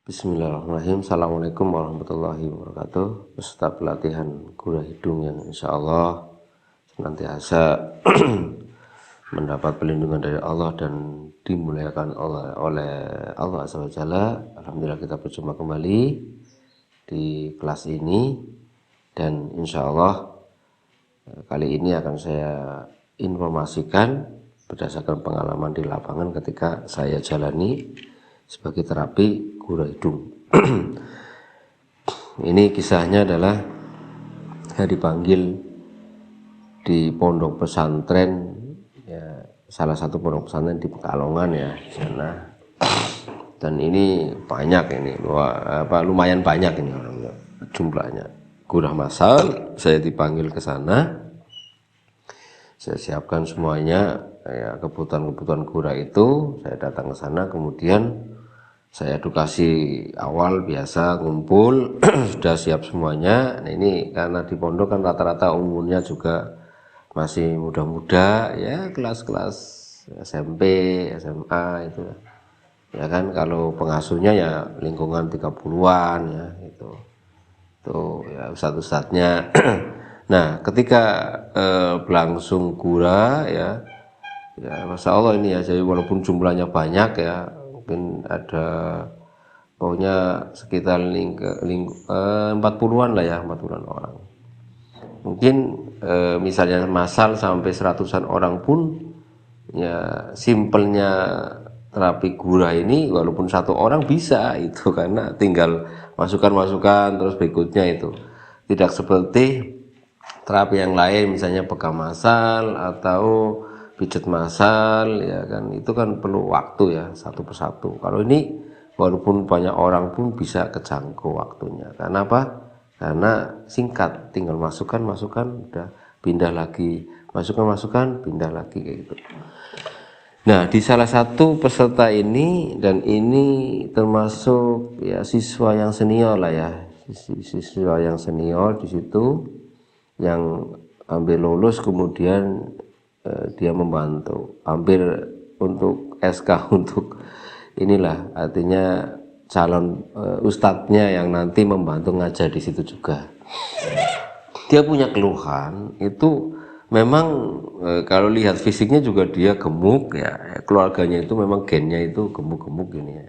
Bismillahirrahmanirrahim. Assalamualaikum warahmatullahi wabarakatuh. Peserta pelatihan gura hidung yang insya Allah senantiasa mendapat perlindungan dari Allah dan dimuliakan oleh Allah Azza wa Jalla. Alhamdulillah kita berjumpa kembali di kelas ini, dan insya Allah kali ini akan saya informasikan berdasarkan pengalaman di lapangan ketika saya jalani sebagai terapi gura hidung. Ini kisahnya adalah saya dipanggil di pondok pesantren, ya, salah satu pondok pesantren di Pekalongan ya di sana. Dan ini banyak, ini lumayan banyak ini orangnya, jumlahnya gurah massal. Saya dipanggil ke sana, saya siapkan semuanya ya, kebutuhan gurah itu. Saya datang ke sana, kemudian saya edukasi awal biasa, ngumpul sudah siap semuanya. Nah, ini karena di pondok kan rata-rata umurnya juga masih muda-muda ya, kelas-kelas SMP, SMA itu ya kan. Kalau pengasuhnya ya lingkungan 30-an ya, itu ya ustadz-ustadznya. Nah, ketika berlangsung gura ya Masya Allah ini ya, jadi walaupun jumlahnya banyak ya, mungkin ada pokoknya sekitar 40-an lah ya, 40-an orang. Mungkin misalnya massal sampai 100-an orang pun ya, simpelnya terapi gura ini walaupun satu orang bisa itu, karena tinggal masukan-masukan terus berikutnya itu. Tidak seperti terapi yang lain, misalnya pegang massal atau pijat massal ya kan, itu kan perlu waktu ya, satu persatu. Kalau ini walaupun banyak orang pun bisa kejangkau waktunya. Karena apa? Karena singkat, tinggal masukkan udah pindah lagi, masukkan pindah lagi kayak gitu. Nah, di salah satu peserta ini, dan ini termasuk ya siswa yang senior lah ya, siswa yang senior di situ yang hampir lulus, kemudian dia membantu hampir untuk SK untuk inilah, artinya calon ustadznya yang nanti membantu ngajar di situ juga. Dia punya keluhan itu memang kalau lihat fisiknya juga dia gemuk ya, keluarganya itu memang gennya itu gemuk-gemuk gini ya.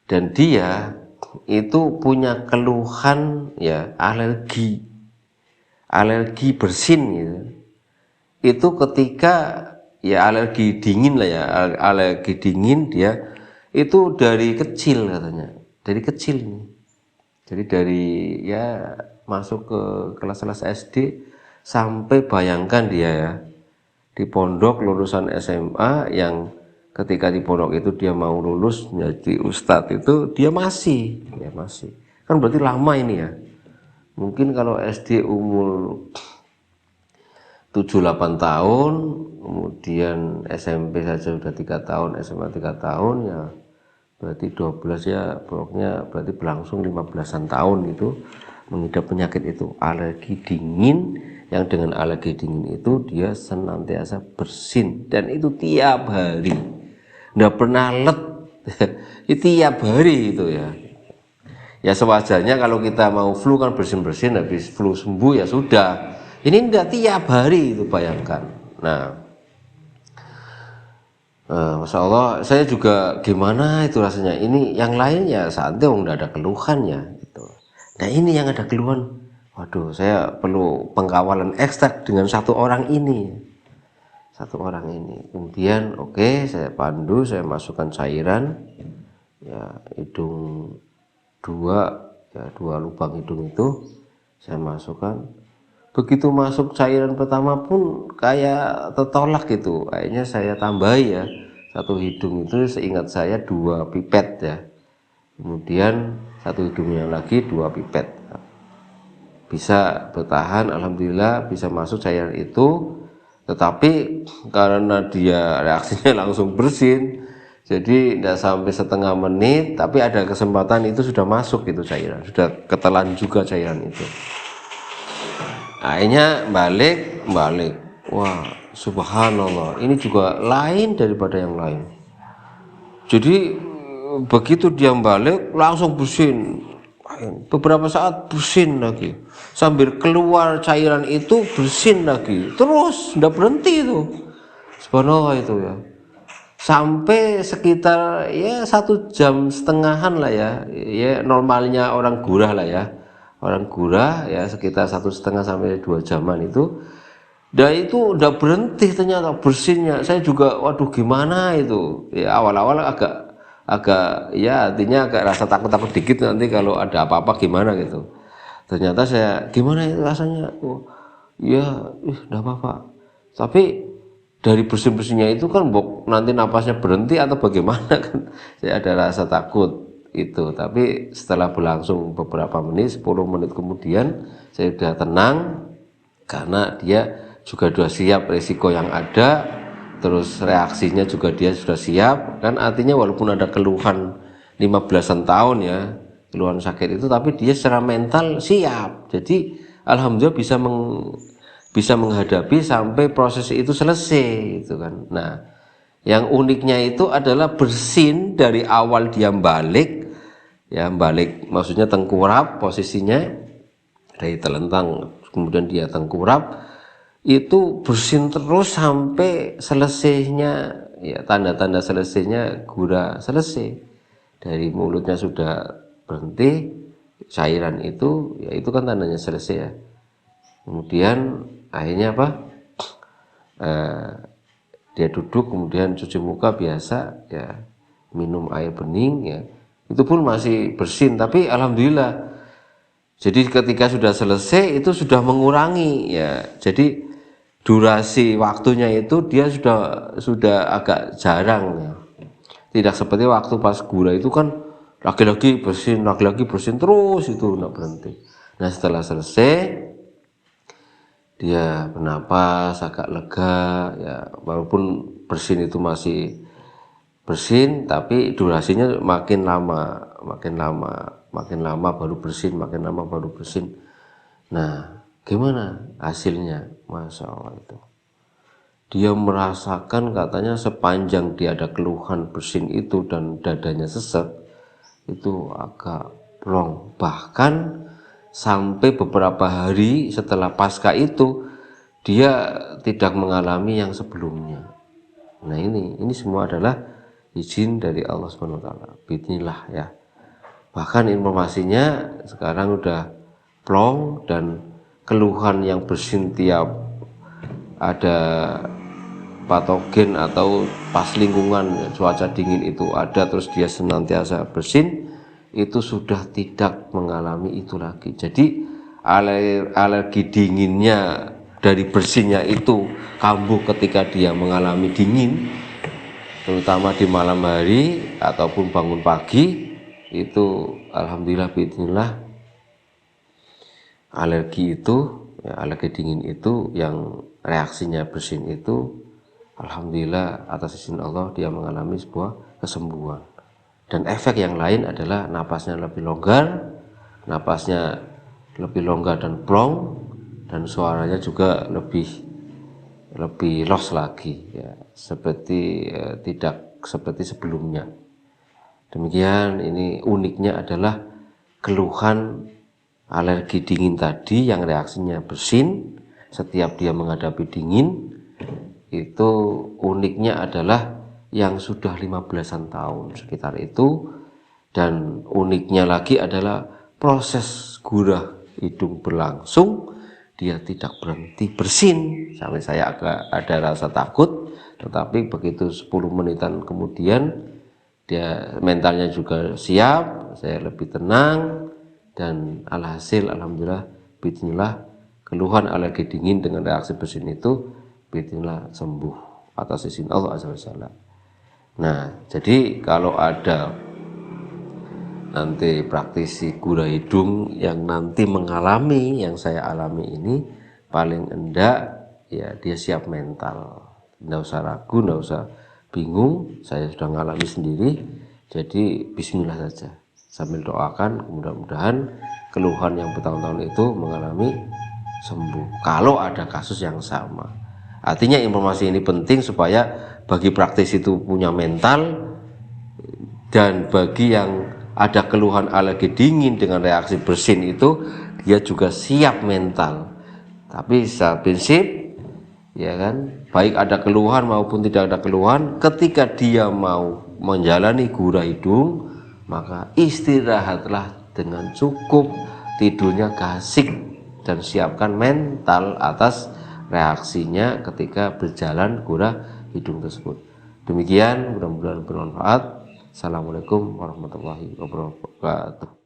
Dan dia itu punya keluhan ya, alergi bersin gitu. Itu ketika ya alergi dingin lah ya, alergi dingin dia itu dari kecil katanya, dari kecil nih. Jadi dari ya masuk ke kelas-kelas SD sampai, bayangkan dia ya di pondok lulusan SMA, yang ketika di pondok itu dia mau lulus menjadi ustadz itu dia masih kan berarti lama ini ya. Mungkin kalau SD umur 7-8 tahun, kemudian SMP saja sudah 3 tahun, SMA 3 tahun ya, berarti 12 ya, pokoknya berarti berlangsung 15-an tahun itu mengidap penyakit itu, alergi dingin. Yang dengan alergi dingin itu dia senantiasa bersin, dan itu tiap hari, nggak pernah let. Itu tiap hari itu ya. Ya sewajarnya kalau kita mau flu kan bersin-bersin, habis flu sembuh ya sudah. Ini enggak, tiap hari itu, bayangkan. Nah, Masya Allah, saya juga gimana itu rasanya. Ini yang lain ya santai, enggak ada keluhannya gitu. Nah, ini yang ada keluhan. Waduh, saya perlu pengkawalan ekstra dengan satu orang ini. Kemudian oke, saya pandu, saya masukkan cairan ya, hidung dua lubang hidung itu saya masukkan. Begitu masuk cairan pertama pun kayak tertolak gitu, akhirnya saya tambahi ya, satu hidung itu seingat saya 2 pipet ya, kemudian satu hidungnya lagi 2 pipet, bisa bertahan, alhamdulillah bisa masuk cairan itu. Tetapi karena dia reaksinya langsung bersin, jadi tidak sampai setengah menit, tapi ada kesempatan itu sudah masuk itu cairan, sudah ketelan juga cairan itu. Akhirnya balik. Wah, subhanallah, ini juga lain daripada yang lain. Jadi begitu dia balik langsung bersin, beberapa saat bersin lagi, sambil keluar cairan itu bersin lagi, terus nggak berhenti itu, subhanallah itu ya, sampai sekitar ya 1,5 jam lah ya, ya normalnya orang gurah lah ya, orang gurah ya sekitar 1,5 sampai 2 jaman itu. Dan itu udah berhenti ternyata bersinnya. Saya juga waduh gimana itu. Ya awal-awal agak ya artinya agak rasa takut-takut dikit nanti kalau ada apa-apa gimana gitu. Ternyata saya gimana itu rasanya. Oh, ya enggak apa-apa. Tapi dari bersin-bersinnya itu kan nanti napasnya berhenti atau bagaimana kan. Saya ada rasa takut itu. Tapi setelah berlangsung beberapa menit, 10 menit kemudian saya sudah tenang karena dia juga sudah siap risiko yang ada, terus reaksinya juga dia sudah siap kan, artinya walaupun ada keluhan 15-an tahun ya, keluhan sakit itu, tapi dia secara mental siap. Jadi alhamdulillah bisa menghadapi sampai proses itu selesai itu kan. Nah, yang uniknya itu adalah bersin dari awal dia balik ya, balik maksudnya tengkurap posisinya dari telentang kemudian dia tengkurap, itu bersin terus sampai selesainya ya, tanda-tanda selesainya gurah selesai, dari mulutnya sudah berhenti cairan itu ya, itu kan tandanya selesai ya. Kemudian akhirnya apa, dia duduk kemudian cuci muka biasa ya, minum air bening ya, itu pun masih bersin tapi alhamdulillah. Jadi ketika sudah selesai itu sudah mengurangi ya, jadi durasi waktunya itu dia sudah agak jarang ya. Tidak seperti waktu pas gurah itu kan lagi-lagi bersin terus itu nggak berhenti. Nah setelah selesai dia bernapas agak lega ya, walaupun bersin itu masih bersin tapi durasinya makin lama baru bersin, makin lama baru bersin. Nah gimana hasilnya? Masya Allah itu dia merasakan katanya sepanjang dia ada keluhan bersin itu dan dadanya sesek itu agak plong, bahkan sampai beberapa hari setelah pasca itu dia tidak mengalami yang sebelumnya. Nah ini semua adalah izin dari Allah SWT. Bismillah ya. Bahkan informasinya sekarang udah plong dan keluhan yang bersin tiap ada patogen atau pas lingkungan cuaca dingin itu ada terus dia senantiasa bersin, itu sudah tidak mengalami itu lagi. Jadi alergi dinginnya dari bersinnya itu kambuh ketika dia mengalami dingin, terutama di malam hari ataupun bangun pagi, itu alhamdulillah bismillah alergi itu ya, alergi dingin itu yang reaksinya bersin itu alhamdulillah atas izin Allah dia mengalami sebuah kesembuhan. Dan efek yang lain adalah napasnya lebih longgar dan plong, dan suaranya juga lebih los lagi ya, seperti tidak seperti sebelumnya. Demikian, ini uniknya adalah keluhan alergi dingin tadi yang reaksinya bersin setiap dia menghadapi dingin, itu uniknya adalah yang sudah 15-an tahun sekitar itu. Dan uniknya lagi adalah proses gurah hidung berlangsung, dia tidak berhenti bersin sampai saya agak ada rasa takut, tetapi begitu 10 menitan kemudian dia mentalnya juga siap, saya lebih tenang. Dan alhasil alhamdulillah bismillah keluhan alergi dingin dengan reaksi bersin itu bismillah sembuh atas izin Allah Azza wa Jalla. Nah jadi kalau ada nanti praktisi gurah hidung yang nanti mengalami yang saya alami ini, paling enggak ya dia siap mental, enggak usah ragu, enggak usah bingung, saya sudah mengalami sendiri. Jadi bismillah saja sambil doakan, mudah-mudahan keluhan yang bertahun-tahun itu mengalami sembuh kalau ada kasus yang sama. Artinya informasi ini penting supaya bagi praktisi itu punya mental, Dan bagi yang ada keluhan alergi dingin dengan reaksi bersin itu, dia juga siap mental. Tapi secara prinsip, ya kan, baik ada keluhan maupun tidak ada keluhan, ketika dia mau menjalani gurah hidung, maka istirahatlah dengan cukup, tidurnya gasik, dan siapkan mental atas reaksinya ketika berjalan gurah hidung tersebut. Demikian, mudah-mudahan bermanfaat. Assalamualaikum warahmatullahi wabarakatuh.